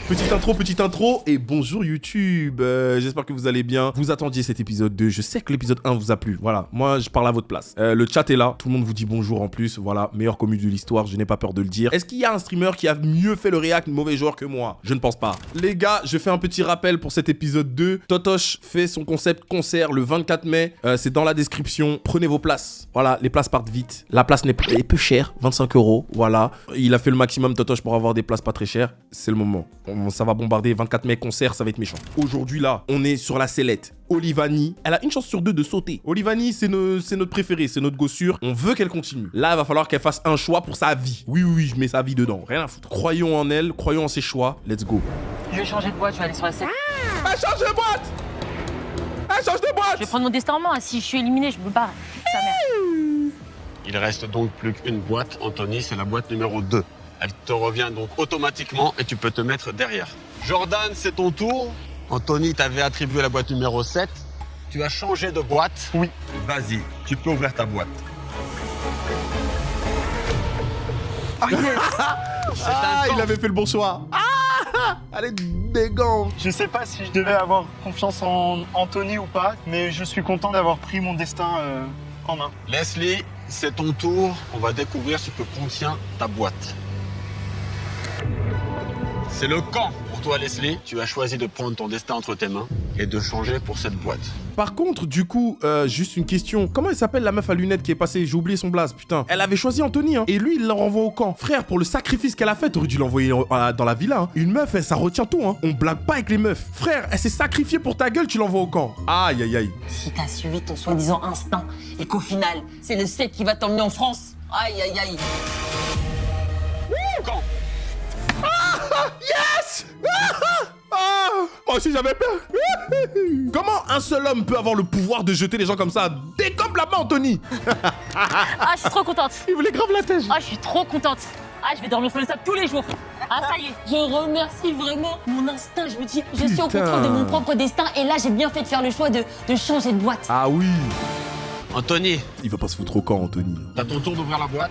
Petite intro et bonjour YouTube. J'espère que vous allez bien. Vous attendiez cet épisode 2. Je sais que l'épisode 1 vous a plu. Voilà, moi je parle à votre place. Le chat est là. Tout le monde vous dit bonjour en plus. Voilà, meilleur commu de l'histoire. Je n'ai pas peur de le dire. Est-ce qu'il y a un streamer qui a mieux fait le react mauvais joueur que moi? Je ne pense pas. Les gars, je fais un petit rappel pour cet épisode 2. Totoche fait son concept concert le 24 mai. C'est dans la description. Prenez vos places. Voilà, les places partent vite. La place est peu chère, 25 €. Voilà. Il a fait le maximum Totoche pour avoir des places pas très chères. C'est le moment. Ça va bombarder 24 mai concert, ça va être méchant. Aujourd'hui là, on est sur la sellette. Olivani, elle a une chance sur deux de sauter. Olivani, c'est notre préféré, c'est notre gossure. On veut qu'elle continue. Là, il va falloir qu'elle fasse un choix pour sa vie. Oui, je mets sa vie dedans. Rien à foutre. Croyons en elle, croyons en ses choix. Let's go. Je vais changer de boîte, je vais aller sur la scène. Elle change de boîte. Elle change de boîte. Je vais prendre mon destin en main. Si je suis éliminée, je me barre. Sa mère. Il reste donc plus qu'une boîte. Anthony, c'est la boîte numéro 2. Elle te revient donc automatiquement et tu peux te mettre derrière. Jordan, c'est ton tour. Anthony t'avait attribué la boîte numéro 7. Tu as changé de boîte. Oui. Vas-y, tu peux ouvrir ta boîte. Ah yes. Il avait fait le bon choix. Elle est dégante. Je sais pas si je devais avoir confiance en Anthony ou pas, mais je suis content d'avoir pris mon destin en main. Leslie, c'est ton tour. On va découvrir ce que contient ta boîte. C'est le camp pour toi, Leslie. Tu as choisi de prendre ton destin entre tes mains et de changer pour cette boîte. Par contre, du coup, juste une question. Comment elle s'appelle la meuf à lunettes qui est passée? J'ai oublié son blaze, putain. Elle avait choisi Anthony, hein. Et lui, il la renvoie au camp. Frère, pour le sacrifice qu'elle a fait, t'aurais dû l'envoyer dans la villa, hein. Une meuf, ça retient tout, hein. On blague pas avec les meufs. Frère, elle s'est sacrifiée pour ta gueule, tu l'envoies au camp. Aïe, aïe, aïe. Si t'as suivi ton soi-disant instinct et qu'au final, c'est le 7 qui va t'emmener en France. Aïe, aïe, aïe. Camp. Yes. Moi aussi j'avais peur. Comment un seul homme peut avoir le pouvoir de jeter les gens comme ça? Décompe la main, Anthony. Ah, je suis trop contente. Il voulait grave la tête. Ah, je suis trop contente. Ah, je vais dormir sur le sable tous les jours. Ah, ça y est. Je remercie vraiment mon instinct. Je me dis, je suis au Putain. contrôle de mon propre destin. Et là, j'ai bien fait de faire le choix de changer de boîte. Ah oui. Anthony, Il va pas se foutre au camp, Anthony. t'as ton tour d'ouvrir la boîte.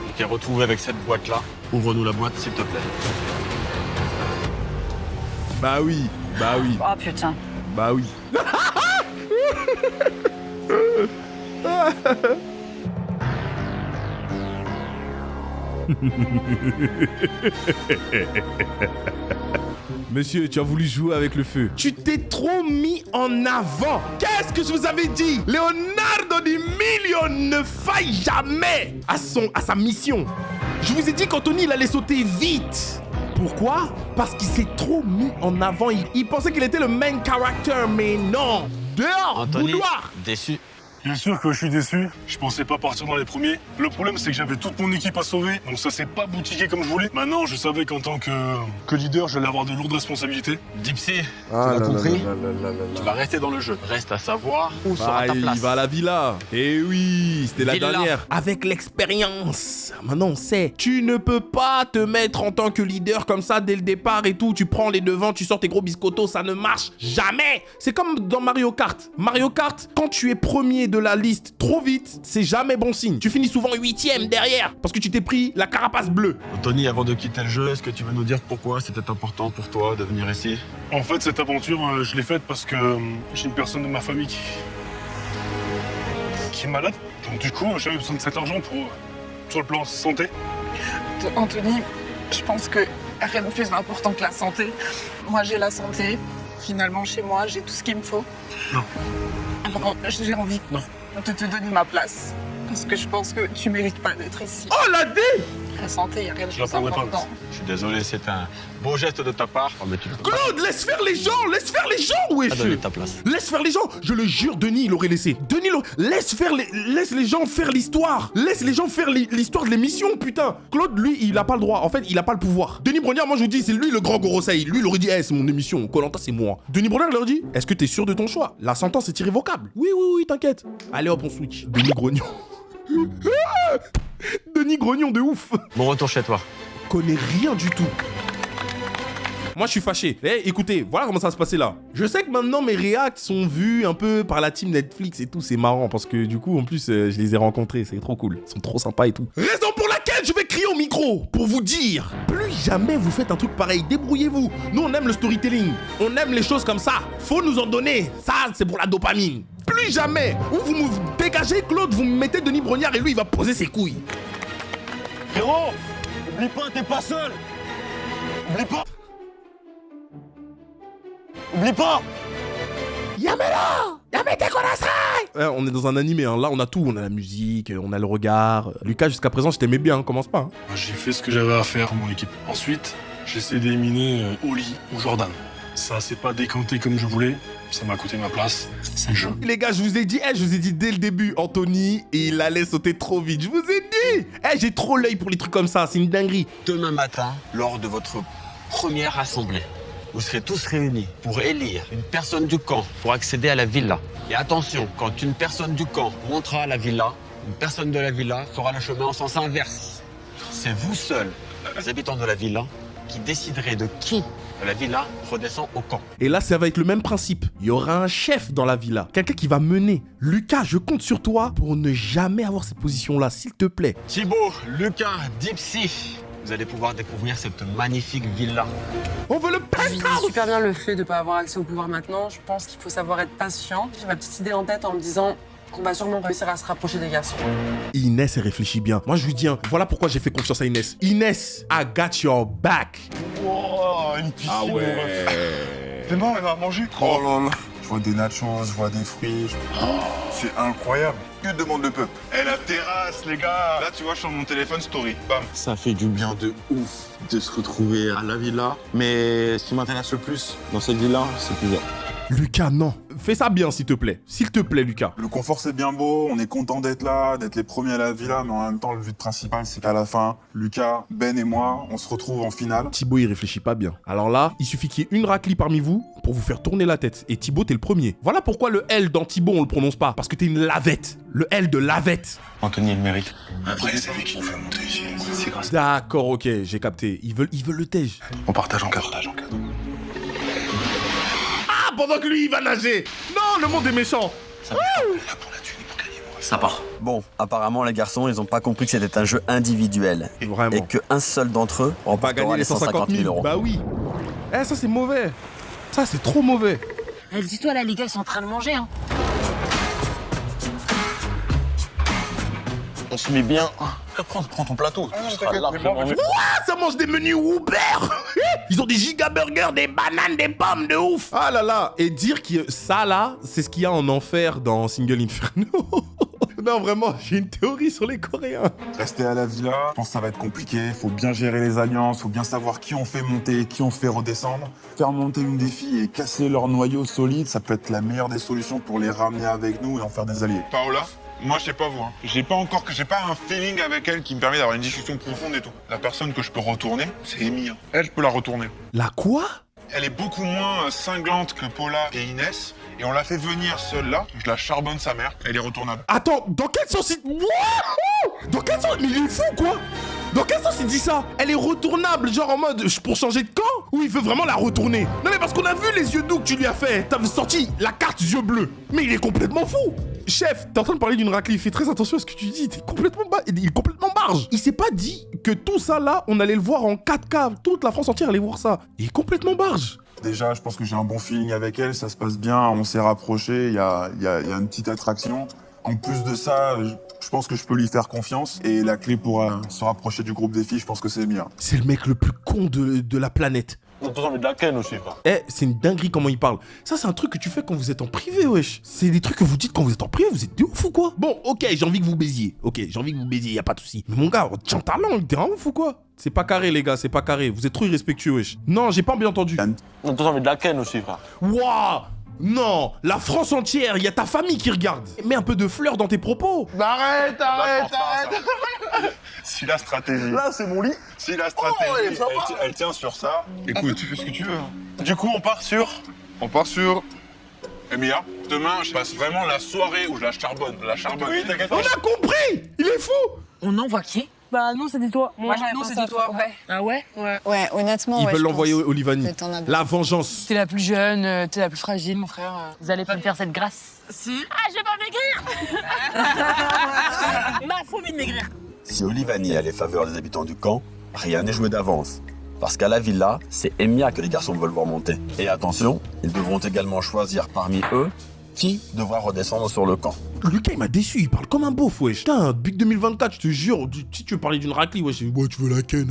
Tu t'es retrouvé avec cette boîte-là. Ouvre-nous la boîte, s'il te plaît. Bah oui. Oh putain. Bah oui. Monsieur, tu as voulu jouer avec le feu. Tu t'es trop mis en avant. Qu'est-ce que je vous avais dit? Leonardo DiCaprio ne faille jamais à sa mission. Je vous ai dit qu'Anthony, il allait sauter vite. Pourquoi? Parce qu'il s'est trop mis en avant. Il pensait qu'il était le main character, mais non. Dehors, Anthony, boudoir. déçu. Bien sûr que je suis déçu. Je pensais pas partir dans les premiers. Le problème, c'est que j'avais toute mon équipe à sauver, donc ça s'est pas boutiqué comme je voulais. Maintenant, je savais qu'en tant que leader, j'allais avoir de lourdes responsabilités. Dipsy, tu l'as compris? Tu vas rester dans le jeu. Reste à savoir où sera ta place. Il va à la villa. Eh oui, c'était la Villa. dernière. Avec l'expérience. Maintenant, on sait. Tu ne peux pas te mettre en tant que leader comme ça dès le départ et tout. Tu prends les devants, tu sors tes gros biscottos. Ça ne marche jamais. C'est comme dans Mario Kart. Mario Kart, quand tu es premier de la liste trop vite, c'est jamais bon signe. Tu finis souvent 8e derrière parce que tu t'es pris la carapace bleue. Anthony, avant de quitter le jeu, est-ce que tu veux nous dire pourquoi c'était important pour toi de venir ici? En fait, cette aventure, je l'ai faite parce que j'ai une personne de ma famille qui est malade. Donc du coup, j'avais besoin de cet argent sur le plan santé. Anthony, je pense que rien de plus important que la santé. Moi, j'ai la santé. Finalement, chez moi, j'ai tout ce qu'il me faut. Non. Alors, j'ai envie Non. de te donner ma place. Parce que je pense que tu mérites pas d'être ici. Oh la dé! La santé, il n'y a rien de Je la plus prendrai pas. important. Je suis désolé, c'est un beau geste de ta part. Oh, mais tu peux pas Claude, laisse faire les gens! Laisse faire les gens, wesh! donner ta place. Laisse faire les gens. Je le jure, Denis, il aurait laissé. Laisse les gens faire l'histoire. Laisse les gens faire l'histoire de l'émission, putain. Claude, lui, il a pas le droit. En fait, il a pas le pouvoir. Denis Brognard, moi, je vous dis, c'est lui le grand Gorosei. Lui, il aurait dit, c'est mon émission. Koh-Lanta, c'est moi. Denis Brognard, il leur dit, est-ce que t'es sûr de ton choix? La sentence est irrévocable. Oui, t'inquiète. Allez, hop, on switch. Denis Grognon. Denis Grognon de ouf. Bon retour chez toi. Connais rien du tout. Moi, je suis fâché. Eh, écoutez, voilà comment ça va se passer là. Je sais que maintenant, mes réacts sont vus un peu par la team Netflix et tout. C'est marrant parce que du coup, en plus, je les ai rencontrés. C'est trop cool. Ils sont trop sympas et tout. Raison pour laquelle je vais crier au micro pour vous dire, plus jamais vous faites un truc pareil, débrouillez-vous. Nous, on aime le storytelling, on aime les choses comme ça. Faut nous en donner, ça, c'est pour la dopamine. Plus jamais, ou vous me dégagez Claude, vous me mettez Denis Brognard et lui, il va poser ses couilles. Frérot, oublie pas, t'es pas seul. Oublie pas. Oublie pas. Yamela, Yamete Konasai. On est dans un animé, hein. Là on a tout, on a la musique, on a le regard. Lucas, jusqu'à présent, je t'aimais bien, commence pas. Hein. J'ai fait ce que j'avais à faire pour mon équipe. Ensuite, j'ai essayé d'éliminer Oli ou Jordan. Ça s'est pas décanté comme je voulais, ça m'a coûté ma place, c'est le jeu. Les gars, je vous ai dit dès le début, Anthony, il allait sauter trop vite, je vous ai dit. J'ai trop l'œil pour les trucs comme ça, c'est une dinguerie. Demain matin, lors de votre première assemblée, vous serez tous réunis pour élire une personne du camp pour accéder à la villa. Et attention, quand une personne du camp montera à la villa, une personne de la villa fera le chemin en sens inverse. C'est vous seuls, les habitants de la villa, qui déciderez de qui de la villa redescend au camp. Et là, ça va être le même principe. Il y aura un chef dans la villa, quelqu'un qui va mener. Lucas, je compte sur toi pour ne jamais avoir cette position-là, s'il te plaît. Thibaut, Lucas, Dipsy, vous allez pouvoir découvrir cette magnifique villa. On veut le Je vis penthouse. super bien le fait de ne pas avoir accès au pouvoir maintenant. Je pense qu'il faut savoir être patient. J'ai ma petite idée en tête en me disant qu'on va sûrement réussir à se rapprocher des garçons. Inès, elle réfléchit bien. Moi, je lui dis, hein, voilà pourquoi j'ai fait confiance à Inès. Inès, I got your back. Oh, une piscine. Ah ouais. C'est bon, elle va manger. Oh là là. Je vois des nachos, je vois des fruits. C'est incroyable. Que demande le peuple? Eh, la terrasse, les gars. Là, tu vois, je suis sur mon téléphone story. Bam. Ça fait du bien de ouf de se retrouver à la villa. Mais ce qui m'intéresse le plus dans cette villa, c'est plusieurs. Lucas, non. Fais ça bien, s'il te plaît. S'il te plaît, Lucas. Le confort, c'est bien beau. On est content d'être là, d'être les premiers à la villa. Mais en même temps, le but principal, c'est qu'à la fin, Lucas, Ben et moi, on se retrouve en finale. Thibaut, il réfléchit pas bien. Alors là, il suffit qu'il y ait une raclie parmi vous pour vous faire tourner la tête. Et Thibaut, t'es le premier. Voilà pourquoi le L dans Thibaut, on le prononce pas. Parce que t'es une lavette. Le L de lavette. Anthony, il le mérite. Après, c'est lui qui nous fait monter ici. C'est grâce. D'accord, ok, j'ai capté. Ils veulent le tège. On partage en 4. Ah, pendant que lui, il va nager. Non, le monde est méchant. Ça part. Bon, apparemment les garçons, ils ont pas compris que c'était un jeu individuel. Vraiment. Et qu'un seul d'entre eux On va gagner remportera les 150 000 euros. Bah oui. Ça, c'est mauvais. Ça, c'est trop mauvais. Dis-toi là, les gars, ils sont en train de manger, hein. On se met bien. Prends ton plateau. Ça mange des menus Uber. Ils ont des giga burgers, des bananes, des pommes de ouf. Ah là là. Et dire que ça là, c'est ce qu'il y a en enfer dans Single Inferno. Non, vraiment, j'ai une théorie sur les Coréens. Rester à la villa, je pense que ça va être compliqué. Faut bien gérer les alliances, faut bien savoir qui on fait monter, qui on fait redescendre. Faire monter une des filles et casser leur noyau solide, ça peut être la meilleure des solutions pour les ramener avec nous et en faire des alliés. Paola, moi, je sais pas vous. Hein. J'ai pas un feeling avec elle qui me permet d'avoir une discussion profonde et tout. La personne que je peux retourner, c'est Amy. Hein. Elle, je peux la retourner. La quoi? Elle est beaucoup moins cinglante que Paula et Inès. Et on l'a fait venir seule là. Je la charbonne sa mère. Elle est retournable. Attends, dans quel sens il... Wouahou! Dans quel sens... Mais il est fou, quoi? Dans quel sens il dit ça? Elle est retournable, genre en mode pour changer de camp? Ou il veut vraiment la retourner? Non mais parce qu'on a vu les yeux doux que tu lui as fait. T'as sorti la carte yeux bleus. Mais il est complètement fou. Chef, t'es en train de parler d'une raclée. Fais très attention à ce que tu dis. Il est complètement barge. Il s'est pas dit que tout ça là, on allait le voir en 4K. Toute la France entière allait voir ça. Il est complètement barge. Déjà, je pense que j'ai un bon feeling avec elle, ça se passe bien, on s'est rapprochés, il y a une petite attraction. En plus de ça, je pense que je peux lui faire confiance. Et la clé pour se rapprocher du groupe des filles, je pense que c'est bien. C'est le mec le plus con de la planète. On peut envie de la ken aussi, quoi. C'est une dinguerie comment il parle. Ça, c'est un truc que tu fais quand vous êtes en privé, wesh. C'est des trucs que vous dites quand vous êtes en privé, vous êtes de ouf ou quoi? Bon, ok, j'ai envie que vous baisiez. Ok, j'ai envie que vous baisiez, y a pas de souci. Mais mon gars, tiens talent, t'es un ouf ou quoi? C'est pas carré, les gars, c'est pas carré. Vous êtes trop irrespectueux, wesh. Non, j'ai pas bien entendu. On peut envie de la ken aussi, frère. Waouh! Non, la France entière, il y a ta famille qui regarde. Mets un peu de fleur dans tes propos. Arrête. Si la stratégie. Là, c'est mon lit. Si la stratégie, elle tient sur ça. Écoute, tu fais ce que tu veux. Hein. Du coup, on part sur. Emilia, demain, je passe vraiment la soirée où je la charbonne. Oui, t'inquiète On pas. a compris! Il est fou! On envoie qui? Bah, non, c'était toi. Moi, non, c'était toi. Ouais. Ah ouais? Ouais, honnêtement, Ils ouais, veulent je l'envoyer pense au Olivani. que t'en as besoin. La vengeance. T'es la plus jeune, t'es la plus fragile, mon frère. Vous allez pas me faire cette grâce? Si. Ah, je vais pas maigrir. Ma faut envie de maigrir. Si Olivani a les faveurs des habitants du camp, rien n'est joué d'avance. Parce qu'à la villa, c'est Emilia que les garçons veulent voir monter. Et attention, ils devront également choisir parmi eux qui devra redescendre sur le camp. Lucas, il m'a déçu, il parle comme un beauf, wesh. Putain, Big 2024, je te jure, si tu veux parler d'une raclée, wesh, ouais, tu veux la ken,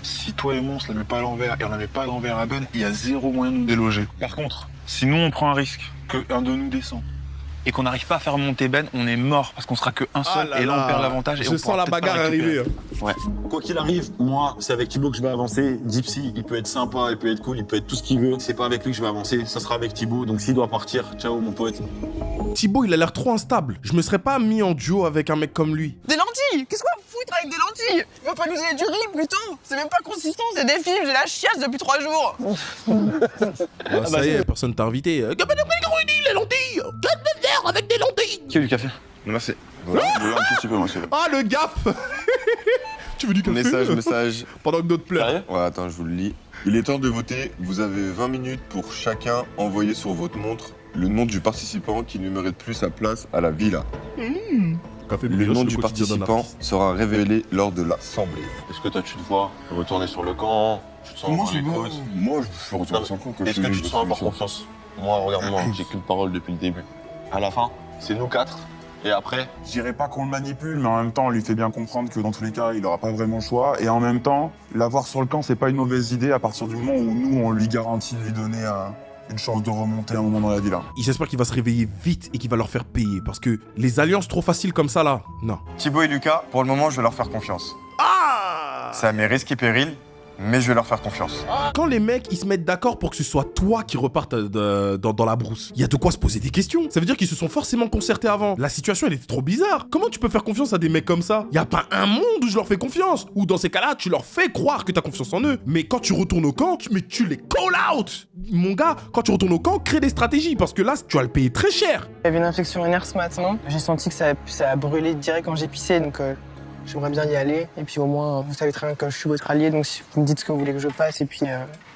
Si toi et moi on se la met pas à l'envers et on la met pas à l'envers à la bonne, il y a zéro moyen de nous déloger. Par contre, si nous on prend un risque, qu'un de nous descend, et qu'on n'arrive pas à faire monter Ben, on est mort parce qu'on sera que un seul et là on perd l'avantage. Je sens la bagarre arriver. Ouais. Quoi qu'il arrive, moi, c'est avec Thibaut que je vais avancer. Gypsy, il peut être sympa, il peut être cool, il peut être tout ce qu'il veut. C'est pas avec lui que je vais avancer, ça sera avec Thibaut. Donc s'il doit partir, ciao mon pote. Thibaut, il a l'air trop instable. Je me serais pas mis en duo avec un mec comme lui. Des lentilles! Qu'est-ce qu'on va foutre avec des lentilles? Il va pas nous donner du riz plutôt! C'est même pas consistant, c'est des films, j'ai la chiasse depuis 3 jours! Ça y est, personne t'a invité. Les lentilles! Avec des lentilles! Qui a du café? Merci. Voilà, je veux un tout petit peu, monsieur. Ah, le gaffe! Tu veux du café? Message. Pendant que d'autres pleurent. Ouais, attends, je vous le lis. Il est temps de voter. Vous avez 20 minutes pour chacun envoyer sur votre montre le nom du participant qui ne mérite plus sa place à la villa. Le nom du participant sera révélé lors de l'assemblée. Est-ce que toi tu te vois retourner sur le camp? Tu te sens Moi, dans les côtes? Moi, je suis retourné sur le camp. Est-ce que tu te sens avoir confiance? Moi, regarde-moi, j'ai qu'une parole depuis le début. À la fin, c'est nous 4. Et après, Je dirais pas qu'on le manipule, mais en même temps, on lui fait bien comprendre que dans tous les cas, il aura pas vraiment le choix. Et en même temps, l'avoir sur le camp, c'est pas une mauvaise idée à partir du moment où nous, on lui garantit de lui donner une chance de remonter un moment dans la villa. J'espère qu'il va se réveiller vite et qu'il va leur faire payer. Parce que les alliances trop faciles comme ça, là, non. Thibaut et Lucas, pour le moment, je vais leur faire confiance. Ah! C'est à mes risques et périls, mais je vais leur faire confiance. Quand les mecs, ils se mettent d'accord pour que ce soit toi qui repartes dans la brousse, il y a de quoi se poser des questions. Ça veut dire qu'ils se sont forcément concertés avant. La situation, elle était trop bizarre. Comment tu peux faire confiance à des mecs comme ça? Y a pas un monde où je leur fais confiance. Ou dans ces cas-là, tu leur fais croire que t'as confiance en eux. Mais quand tu retournes au camp, tu les call out. Mon gars, quand tu retournes au camp, crée des stratégies. Parce que là, tu vas le payer très cher. Il y avait une infection urinaire ce matin. J'ai senti que ça a brûlé direct quand j'ai pissé, donc j'aimerais bien y aller. Et puis au moins, vous savez très bien que je suis votre allié, donc si vous me dites ce que vous voulez que je fasse, et puis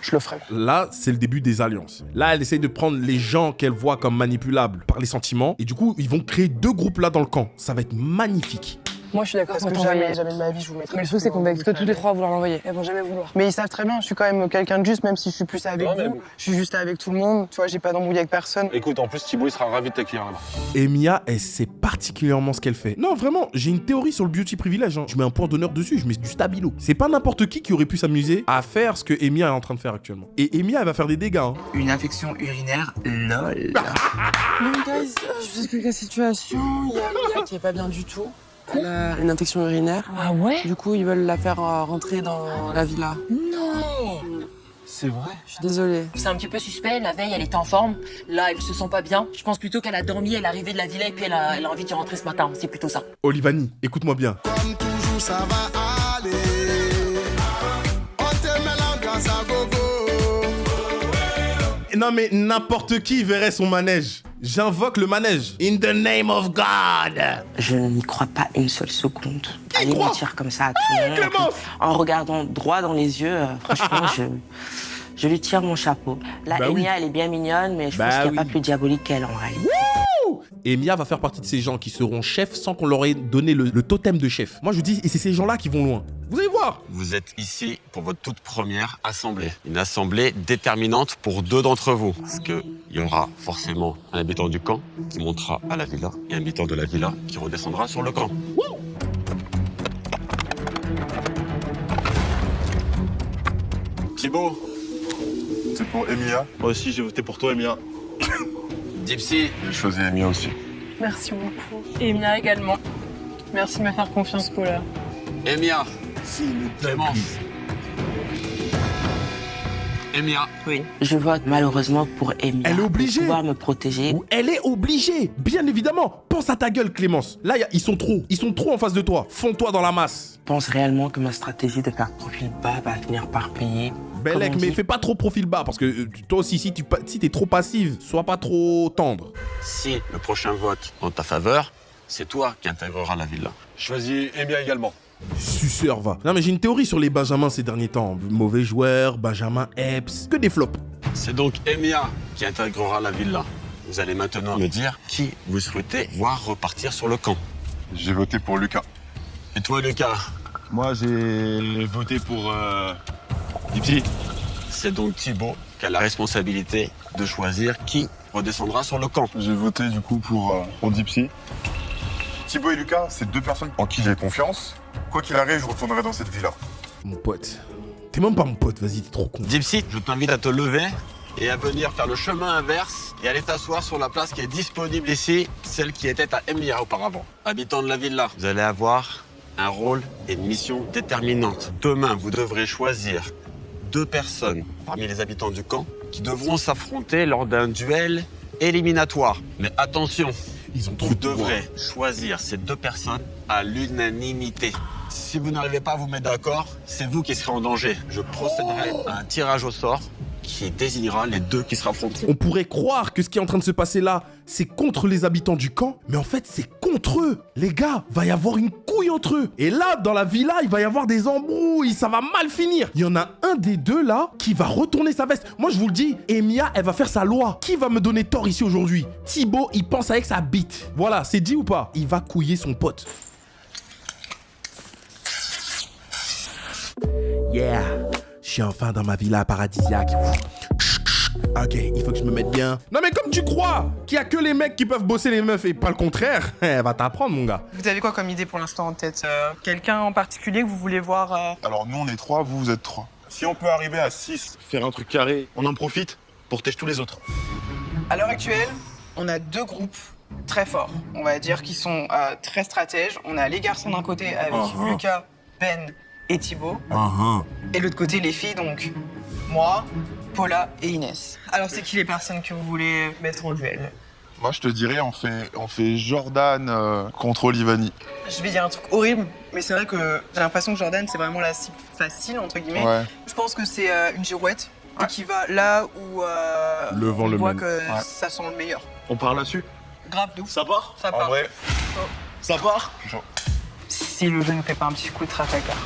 je le ferai. Là, c'est le début des alliances. Là, elle essaye de prendre les gens qu'elle voit comme manipulables par les sentiments. Et du coup, ils vont créer 2 groupes là dans le camp. Ça va être magnifique. Moi, je suis d'accord, parce que jamais de ma vie, je vous mettrai. Mais le truc, c'est qu'on va que tous les 3 vouloir l'envoyer. Elles vont jamais vouloir. Mais ils savent très bien, je suis quand même quelqu'un de juste, même si je suis plus avec vous. Je suis juste avec tout le monde. Tu vois, j'ai pas d'embrouille avec personne. Écoute, en plus, Thibaut, il sera ravi de t'accueillir là-bas. Emilia, elle sait particulièrement ce qu'elle fait. Non, vraiment, j'ai une théorie sur le beauty privilège. Hein. Je mets un point d'honneur dessus, je mets du stabilo. C'est pas n'importe qui aurait pu s'amuser à faire ce que Emilia est en train de faire actuellement. Et Emilia, elle va faire des dégâts. Hein. Une infection urinaire, lol. Bon, guys, je vous explique la situation. Il y a Mia qui est pas bien du tout. Elle a une infection urinaire. Ah ouais? Du coup, ils veulent la faire rentrer dans la villa. Non! C'est vrai? Je suis désolée. C'est un petit peu suspect, la veille elle était en forme, là elle se sent pas bien. Je pense plutôt qu'elle a dormi, elle est arrivée de la villa et puis elle a envie d'y rentrer ce matin, c'est plutôt ça. Olivani, écoute-moi bien. Comme toujours, ça va aller. On te met la grâce à gogo. Non mais n'importe qui verrait son manège. J'invoque le manège. In the name of God. Je n'y crois pas une seule seconde. Allez mentir comme ça à tout le monde. Clémence, en regardant droit dans les yeux, franchement, je lui tire mon chapeau. La Bah oui. Emilia, elle est bien mignonne, mais je pense qu'il n'y a pas plus diabolique qu'elle en réalité. Emilia va faire partie de ces gens qui seront chefs sans qu'on leur ait donné le totem de chef. Moi je vous dis, et c'est ces gens-là qui vont loin. Vous allez voir. Vous êtes ici pour votre toute première assemblée. Une assemblée déterminante pour 2 d'entre vous. Parce qu'il y aura forcément un habitant du camp qui montera à la villa et un habitant de la villa qui redescendra sur le camp. Thibaut, c'est pour Emilia. Moi aussi, j'ai voté pour toi, Emilia. Gypsy, J'ai choisi Emilia aussi. Merci beaucoup. Et Mia également. Merci de me faire confiance, Paula. Emilia, Clémence. Emilia. Oui. Je vote malheureusement pour Emilia. Elle est obligée. Pour pouvoir me protéger. Elle est obligée, bien évidemment. Pense à ta gueule, Clémence. Là, ils sont trop en face de toi. Fonds-toi dans la masse. Je pense réellement que ma stratégie de faire profil bas va finir par payer. Bellec, mais fais pas trop profil bas, parce que toi aussi, si t'es trop passive, sois pas trop tendre. Si le prochain vote en ta faveur, c'est toi qui intégreras la villa. Choisis Emilia également. Suceur, va. Non, mais j'ai une théorie sur les Benjamins ces derniers temps. Mauvais joueurs, Benjamin Epps, que des flops. C'est donc Emilia qui intégrera la villa. Vous allez maintenant me dire qui vous souhaitez voir repartir sur le camp. J'ai voté pour Lucas. Et toi, Lucas? Moi, j'ai voté pour Dipsy. C'est donc Thibaut qui a la responsabilité de choisir qui redescendra sur le camp. J'ai voté du coup pour Dipsy. Thibaut et Lucas, c'est deux personnes en qui j'ai confiance. Quoi qu'il arrive, je retournerai dans cette villa. Mon pote. T'es même pas mon pote, vas-y, t'es trop con. Dipsy, je t'invite à te lever et à venir faire le chemin inverse et aller t'asseoir sur la place qui est disponible ici, celle qui était à Emilia auparavant. Habitants de la villa, vous allez avoir un rôle et une mission déterminante. Demain, vous devrez choisir 2 personnes parmi les habitants du camp qui devront s'affronter lors d'un duel éliminatoire. Mais attention, vous devrez choisir ces 2 personnes à l'unanimité. Si vous n'arrivez pas à vous mettre d'accord, c'est vous qui serez en danger. Je procéderai à un tirage au sort qui désignera les 2 qui se affronteront. On pourrait croire que ce qui est en train de se passer là, c'est contre les habitants du camp, mais en fait, c'est contre eux. Les gars, va y avoir une couille entre eux. Et là, dans la villa, il va y avoir des embrouilles, ça va mal finir. Il y en a un des 2 là qui va retourner sa veste. Moi, je vous le dis, Emilia, elle va faire sa loi. Qui va me donner tort ici aujourd'hui? Thibaut, il pense avec sa bite. Voilà, c'est dit ou pas? Il va couiller son pote. Yeah, je suis enfin dans ma villa paradisiaque. Ok, il faut que je me mette bien. Non mais comme tu crois qu'il y a que les mecs qui peuvent bosser les meufs et pas le contraire, elle va t'apprendre mon gars. Vous avez quoi comme idée pour l'instant en tête? Quelqu'un en particulier que vous voulez voir Alors nous on est 3, vous êtes 3. Si on peut arriver à 6, faire un truc carré, on en profite pour têcher tous les autres. À l'heure actuelle, on a 2 groupes très forts, on va dire, qui sont très stratèges. On a les garçons d'un côté avec Lucas, Ben et Thibaut. Et de l'autre côté, les filles, donc moi, Paula et Inès. Alors, c'est qui les personnes que vous voulez mettre en duel? Moi je te dirais, on fait Jordan contre Olivani. Je vais dire un truc horrible, mais c'est vrai que j'ai l'impression que Jordan, c'est vraiment la cible facile, entre guillemets. Ouais. Je pense que c'est une girouette et qui va là où Le vent on le voit mène. que ça sent le meilleur. On part là-dessus? Grave de ouf. Ça part? Ça part. En vrai, ça part? Si le jeu ne fait pas un petit coup de trafalgar.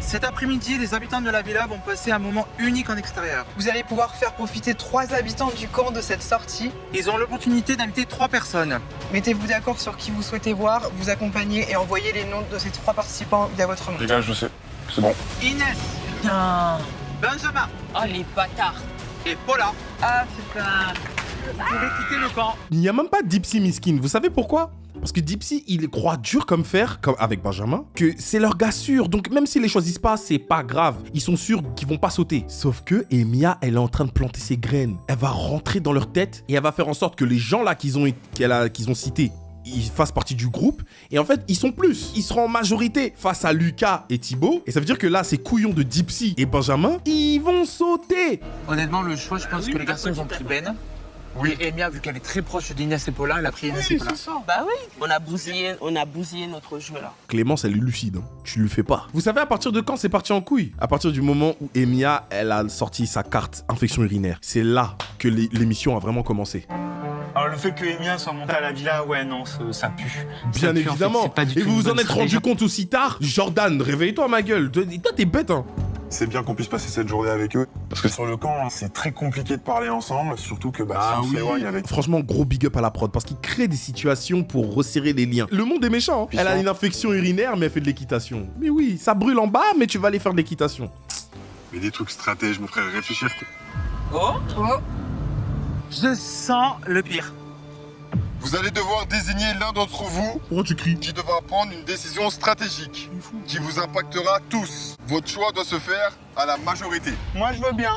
Cet après-midi, les habitants de la villa vont passer un moment unique en extérieur. Vous allez pouvoir faire profiter 3 habitants du camp de cette sortie. Ils ont l'opportunité d'inviter 3 personnes. Mettez-vous d'accord sur qui vous souhaitez voir, vous accompagnez et envoyez les noms de ces 3 participants via votre nom. Les gars, je sais, c'est bon. Inès, Putain. Benjamin Oh, les bâtards. et Paula. Ah putain. Vous pouvez quitter le camp. Il n'y a même pas Dipsy miskin, vous savez pourquoi? Parce que Dipsy, il croit dur comme fer, comme avec Benjamin, que c'est leur gars sûr. Donc même s'ils les choisissent pas, c'est pas grave. Ils sont sûrs qu'ils vont pas sauter. Sauf que Emilia, elle est en train de planter ses graines. Elle va rentrer dans leur tête et elle va faire en sorte que les gens là qu'ils ont cités, ils fassent partie du groupe. Et en fait, ils sont plus. Ils seront en majorité face à Lucas et Thibaut. Et ça veut dire que là, ces couillons de Dipsy et Benjamin, ils vont sauter. Honnêtement, le choix, je pense que les garçons ils ont pris Ben. Oui. Et Emia, vu qu'elle est très proche d'Inès et Paula, elle a pris Inès et Paula. Bah oui, on a bousillé notre jeu là. Clémence, elle est lucide, hein. Tu lui fais pas. Vous savez à partir de quand c'est parti en couille? À partir du moment où Emilia, elle a sorti sa carte infection urinaire. C'est là que l'émission a vraiment commencé. Alors le fait que Emia soit montée à la villa, ouais non, ça pue. Bien évidemment. Et vous vous en êtes rendu compte aussi tard? Jordan, réveille-toi ma gueule. Toi, t'es bête, hein. C'est bien qu'on puisse passer cette journée avec eux. Parce que sur le camp, c'est très compliqué de parler ensemble. Surtout que si on s'éloigne avec... Franchement, gros big up à la prod parce qu'il crée des situations pour resserrer les liens. Le monde est méchant. Hein. Elle a une infection urinaire, mais elle fait de l'équitation. Mais oui, ça brûle en bas, mais tu vas aller faire de l'équitation. Mais des trucs stratèges, mon frère, réfléchir. Oh. Je sens le pire. Vous allez devoir désigner l'un d'entre vous. Pourquoi tu cries? Qui devra prendre une décision stratégique qui vous impactera tous. Votre choix doit se faire à la majorité. Moi je veux bien.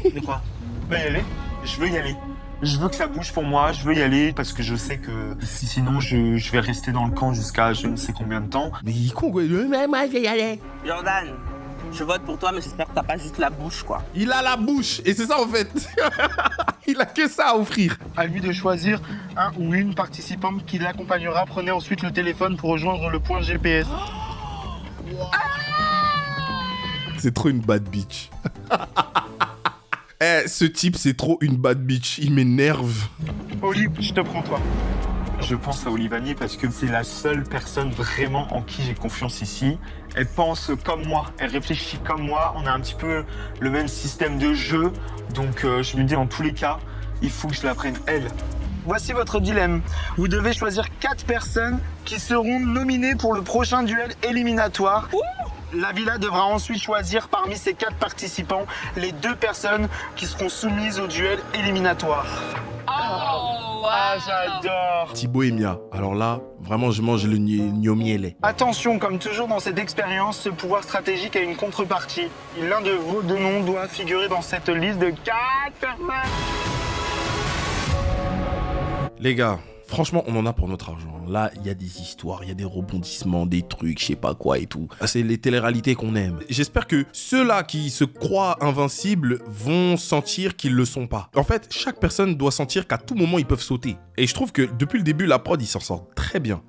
De quoi? Bah y aller. Je veux y aller. Je veux que ça bouge pour moi, je veux y aller parce que je sais que sinon je vais rester dans le camp jusqu'à je ne sais combien de temps. Mais il est con quoi. Moi je vais y aller. Jordan, je vote pour toi, mais j'espère que t'as pas juste la bouche, quoi. Il a la bouche, et c'est ça en fait. Il a que ça à offrir. À lui de choisir un ou une participante qui l'accompagnera. Prenez ensuite le téléphone pour rejoindre le point GPS. C'est trop une bad bitch. Ce type, c'est trop une bad bitch. Il m'énerve. Oli, je te prends toi. Je pense à Olivani parce que c'est la seule personne vraiment en qui j'ai confiance ici. Elle pense comme moi, elle réfléchit comme moi. On a un petit peu le même système de jeu. Donc je me dis, dans tous les cas, il faut que je la prenne elle voici votre dilemme. Vous devez choisir 4 personnes qui seront nominées pour le prochain duel éliminatoire. La villa devra ensuite choisir parmi ces 4 participants les 2 personnes qui seront soumises au duel éliminatoire. J'adore. Thibaut et Mia. Alors là, vraiment, je mange le gnomielé. Attention, comme toujours dans cette expérience, ce pouvoir stratégique a une contrepartie. L'un de vos 2 noms doit figurer dans cette liste de 4 personnes. Les gars, franchement, on en a pour notre argent. Là, il y a des histoires, il y a des rebondissements, des trucs, je sais pas quoi et tout. C'est les téléréalités qu'on aime. J'espère que ceux-là qui se croient invincibles vont sentir qu'ils le sont pas. En fait, chaque personne doit sentir qu'à tout moment, ils peuvent sauter. Et je trouve que depuis le début, la prod, ils s'en sortent très bien.